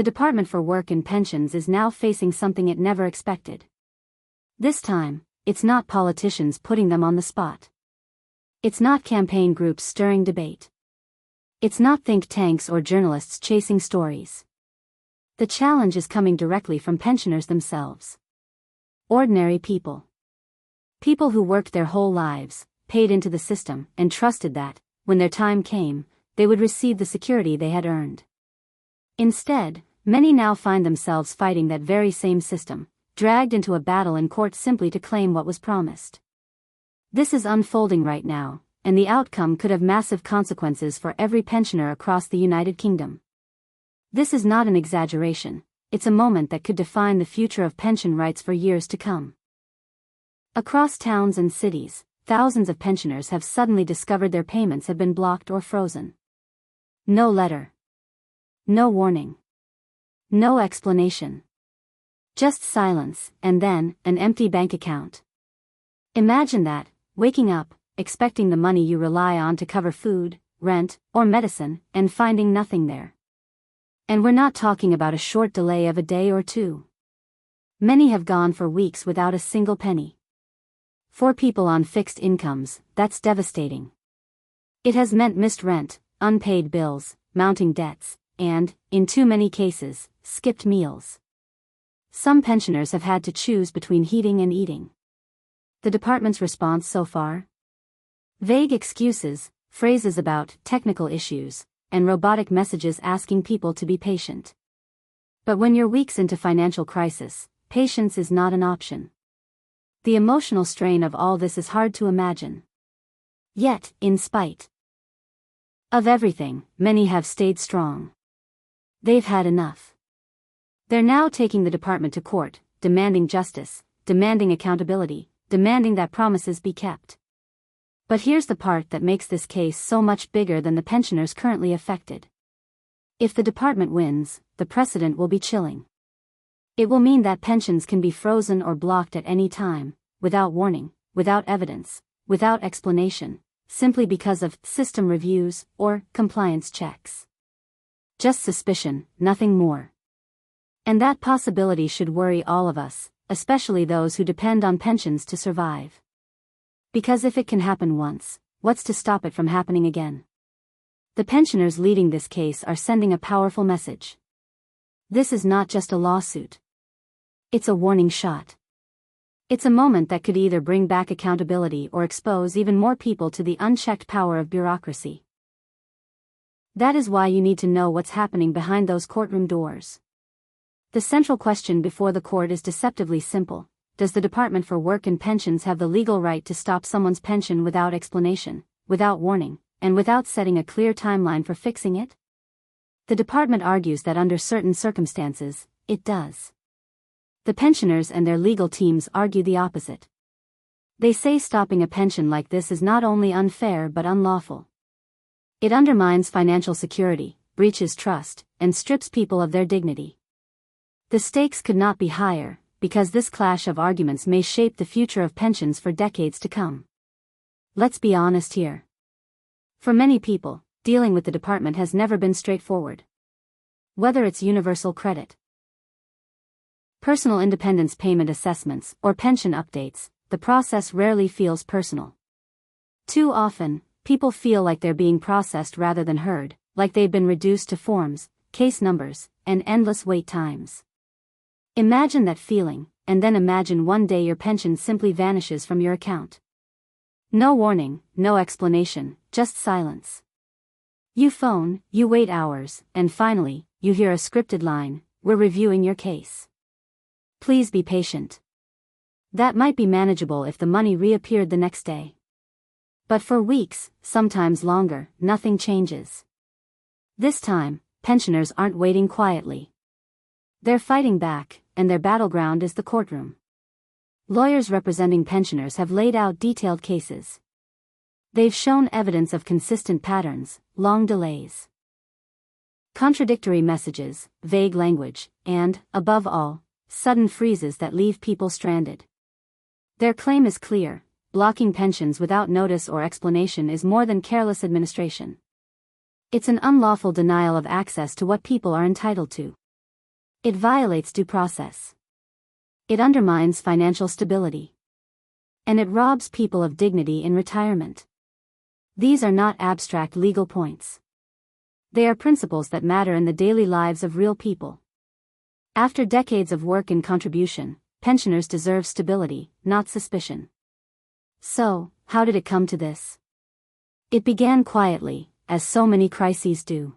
The Department for Work and Pensions is now facing something it never expected. This time, it's not politicians putting them on the spot. It's not campaign groups stirring debate. It's not think tanks or journalists chasing stories. The challenge is coming directly from pensioners themselves. Ordinary people. People who worked their whole lives, paid into the system, and trusted that, when their time came, they would receive the security they had earned. Instead, many now find themselves fighting that very same system, dragged into a battle in court simply to claim what was promised. This is unfolding right now, and the outcome could have massive consequences for every pensioner across the United Kingdom. This is not an exaggeration, it's a moment that could define the future of pension rights for years to come. Across towns and cities, thousands of pensioners have suddenly discovered their payments have been blocked or frozen. No letter. No warning. No explanation. Just silence, and then, an empty bank account. Imagine that, waking up, expecting the money you rely on to cover food, rent, or medicine, and finding nothing there. And we're not talking about a short delay of a day or two. Many have gone for weeks without a single penny. For people on fixed incomes, that's devastating. It has meant missed rent, unpaid bills, mounting debts, and, in too many cases, skipped meals. Some pensioners have had to choose between heating and eating. The department's response so far? Vague excuses, phrases about technical issues, and robotic messages asking people to be patient. But when you're weeks into financial crisis, patience is not an option. The emotional strain of all this is hard to imagine. Yet, in spite of everything, many have stayed strong. They've had enough. They're now taking the department to court, demanding justice, demanding accountability, demanding that promises be kept. But here's the part that makes this case so much bigger than the pensioners currently affected. If the department wins, the precedent will be chilling. It will mean that pensions can be frozen or blocked at any time, without warning, without evidence, without explanation, simply because of system reviews or compliance checks. Just suspicion, nothing more. And that possibility should worry all of us, especially those who depend on pensions to survive. Because if it can happen once, what's to stop it from happening again? The pensioners leading this case are sending a powerful message. This is not just a lawsuit. It's a warning shot. It's a moment that could either bring back accountability or expose even more people to the unchecked power of bureaucracy. That is why you need to know what's happening behind those courtroom doors. The central question before the court is deceptively simple. Does the Department for Work and Pensions have the legal right to stop someone's pension without explanation, without warning, and without setting a clear timeline for fixing it? The department argues that under certain circumstances, it does. The pensioners and their legal teams argue the opposite. They say stopping a pension like this is not only unfair but unlawful. It undermines financial security, breaches trust, and strips people of their dignity. The stakes could not be higher, because this clash of arguments may shape the future of pensions for decades to come. Let's be honest here. For many people, dealing with the department has never been straightforward. Whether it's universal credit, personal independence payment assessments, or pension updates, the process rarely feels personal. Too often, people feel like they're being processed rather than heard, like they've been reduced to forms, case numbers, and endless wait times. Imagine that feeling, and then imagine one day your pension simply vanishes from your account. No warning, no explanation, just silence. You phone, you wait hours, and finally, you hear a scripted line, "We're reviewing your case. Please be patient." That might be manageable if the money reappeared the next day. But for weeks, sometimes longer, nothing changes. This time, pensioners aren't waiting quietly. They're fighting back, and their battleground is the courtroom. Lawyers representing pensioners have laid out detailed cases. They've shown evidence of consistent patterns, long delays, contradictory messages, vague language, and, above all, sudden freezes that leave people stranded. Their claim is clear: blocking pensions without notice or explanation is more than careless administration. It's an unlawful denial of access to what people are entitled to. It violates due process. It undermines financial stability. And it robs people of dignity in retirement. These are not abstract legal points. They are principles that matter in the daily lives of real people. After decades of work and contribution, pensioners deserve stability, not suspicion. So, how did it come to this? It began quietly, as so many crises do.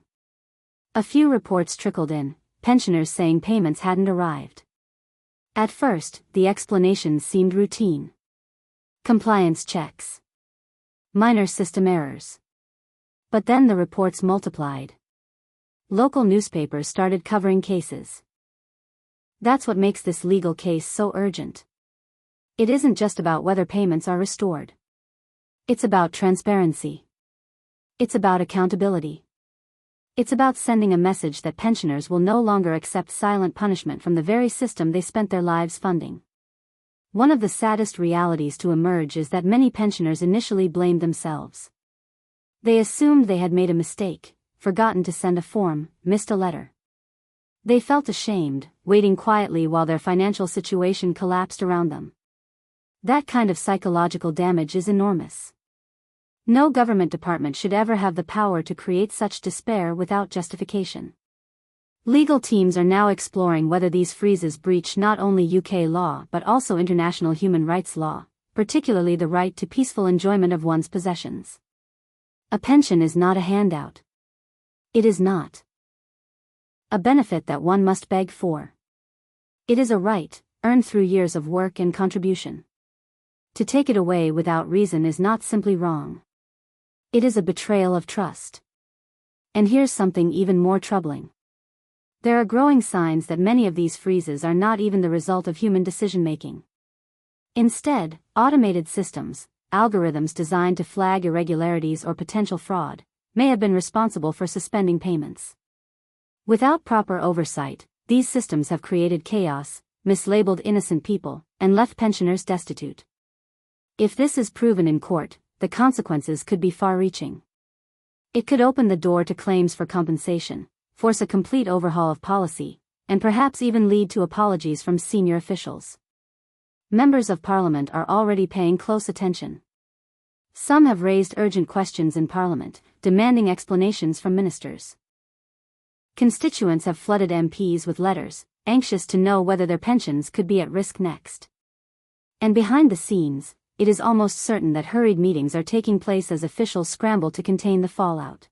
A few reports trickled in, pensioners saying payments hadn't arrived. At first, the explanations seemed routine. Compliance checks. Minor system errors. But then the reports multiplied. Local newspapers started covering cases. That's what makes this legal case so urgent. It isn't just about whether payments are restored. It's about transparency. It's about accountability. It's about sending a message that pensioners will no longer accept silent punishment from the very system they spent their lives funding. One of the saddest realities to emerge is that many pensioners initially blamed themselves. They assumed they had made a mistake, forgotten to send a form, missed a letter. They felt ashamed, waiting quietly while their financial situation collapsed around them. That kind of psychological damage is enormous. No government department should ever have the power to create such despair without justification. Legal teams are now exploring whether these freezes breach not only UK law but also international human rights law, particularly the right to peaceful enjoyment of one's possessions. A pension is not a handout. It is not a benefit that one must beg for. It is a right, earned through years of work and contribution. To take it away without reason is not simply wrong. It is a betrayal of trust. And here's something even more troubling. There are growing signs that many of these freezes are not even the result of human decision-making. Instead, automated systems, algorithms designed to flag irregularities or potential fraud, may have been responsible for suspending payments. Without proper oversight, these systems have created chaos, mislabeled innocent people, and left pensioners destitute. If this is proven in court, the consequences could be far-reaching. It could open the door to claims for compensation, force a complete overhaul of policy, and perhaps even lead to apologies from senior officials. Members of Parliament are already paying close attention. Some have raised urgent questions in Parliament, demanding explanations from ministers. Constituents have flooded MPs with letters, anxious to know whether their pensions could be at risk next. And behind the scenes, it is almost certain that hurried meetings are taking place as officials scramble to contain the fallout.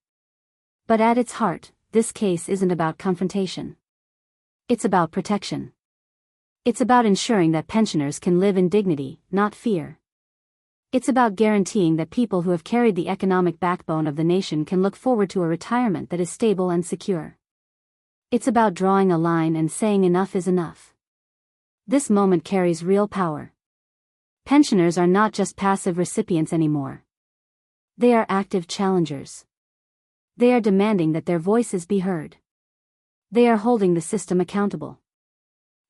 But at its heart, this case isn't about confrontation. It's about protection. It's about ensuring that pensioners can live in dignity, not fear. It's about guaranteeing that people who have carried the economic backbone of the nation can look forward to a retirement that is stable and secure. It's about drawing a line and saying enough is enough. This moment carries real power. Pensioners are not just passive recipients anymore. They are active challengers. They are demanding that their voices be heard. They are holding the system accountable.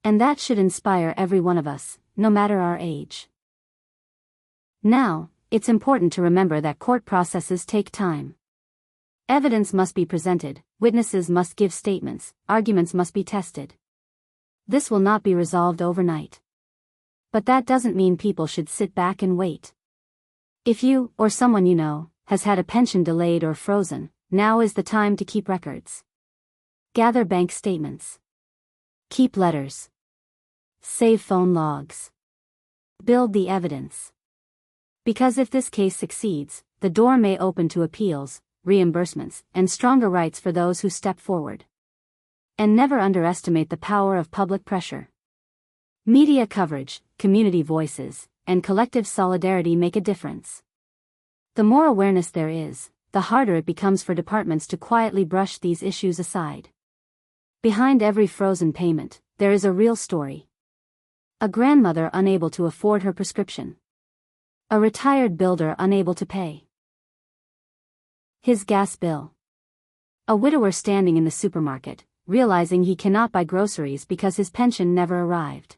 And that should inspire every one of us, no matter our age. Now, it's important to remember that court processes take time. Evidence must be presented, witnesses must give statements, arguments must be tested. This will not be resolved overnight. But that doesn't mean people should sit back and wait. If you, or someone you know, has had a pension delayed or frozen, now is the time to keep records. Gather bank statements. Keep letters. Save phone logs. Build the evidence. Because if this case succeeds, the door may open to appeals, reimbursements, and stronger rights for those who step forward. And never underestimate the power of public pressure. Media coverage, community voices, and collective solidarity make a difference. The more awareness there is, the harder it becomes for departments to quietly brush these issues aside. Behind every frozen payment, there is a real story. A grandmother unable to afford her prescription. A retired builder unable to pay his gas bill. A widower standing in the supermarket, realizing he cannot buy groceries because his pension never arrived.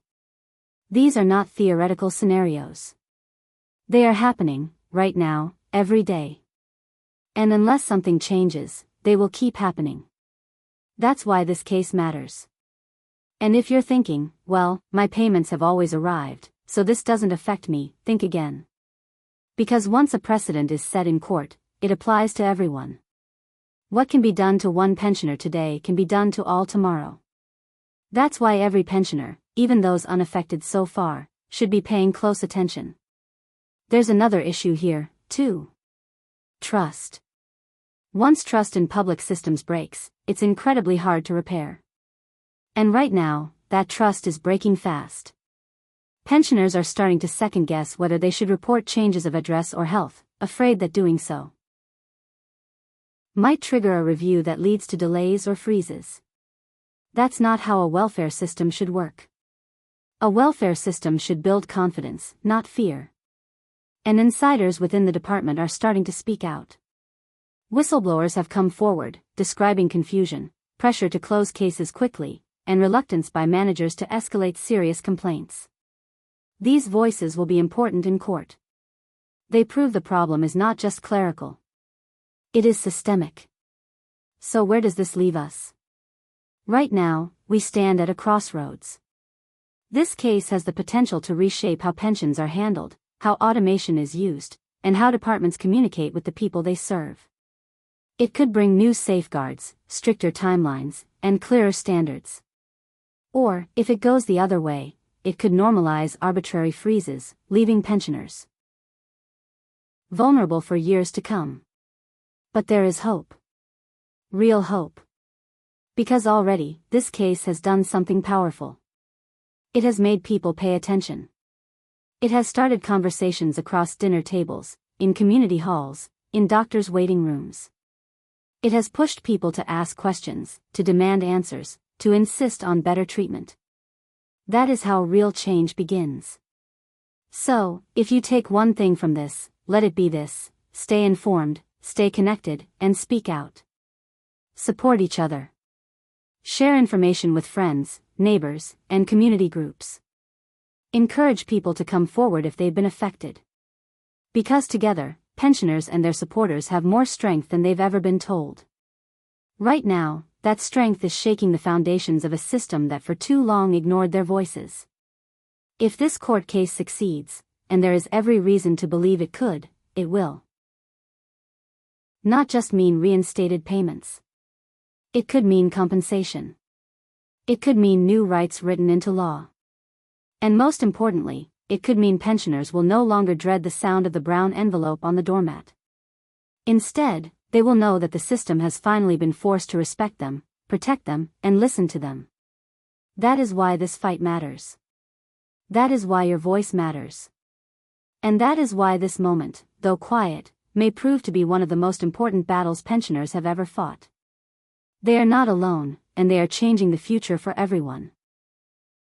These are not theoretical scenarios. They are happening, right now, every day. And unless something changes, they will keep happening. That's why this case matters. And if you're thinking, well, my payments have always arrived, so this doesn't affect me, think again. Because once a precedent is set in court, it applies to everyone. What can be done to one pensioner today can be done to all tomorrow. That's why every pensioner, even those unaffected so far, should be paying close attention. There's another issue here, too. Trust. Once trust in public systems breaks, it's incredibly hard to repair. And right now, that trust is breaking fast. Pensioners are starting to second-guess whether they should report changes of address or health, afraid that doing so might trigger a review that leads to delays or freezes. That's not how a welfare system should work. A welfare system should build confidence, not fear. And insiders within the department are starting to speak out. Whistleblowers have come forward, describing confusion, pressure to close cases quickly, and reluctance by managers to escalate serious complaints. These voices will be important in court. They prove the problem is not just clerical. It is systemic. So where does this leave us? Right now, we stand at a crossroads. This case has the potential to reshape how pensions are handled, how automation is used, and how departments communicate with the people they serve. It could bring new safeguards, stricter timelines, and clearer standards. Or, if it goes the other way, it could normalize arbitrary freezes, leaving pensioners vulnerable for years to come. But there is hope. Real hope. Because already, this case has done something powerful. It has made people pay attention. It has started conversations across dinner tables, in community halls, in doctors' waiting rooms. It has pushed people to ask questions, to demand answers, to insist on better treatment. That is how real change begins. So, if you take one thing from this, let it be this: stay informed, stay connected, and speak out. Support each other. Share information with friends, neighbors, and community groups. Encourage people to come forward if they've been affected. Because together, pensioners and their supporters have more strength than they've ever been told. Right now, that strength is shaking the foundations of a system that for too long ignored their voices. If this court case succeeds, and there is every reason to believe it could, it will not just mean reinstated payments. It could mean compensation. It could mean new rights written into law. And most importantly, it could mean pensioners will no longer dread the sound of the brown envelope on the doormat. Instead, they will know that the system has finally been forced to respect them, protect them, and listen to them. That is why this fight matters. That is why your voice matters. And that is why this moment, though quiet, may prove to be one of the most important battles pensioners have ever fought. They are not alone, and they are changing the future for everyone.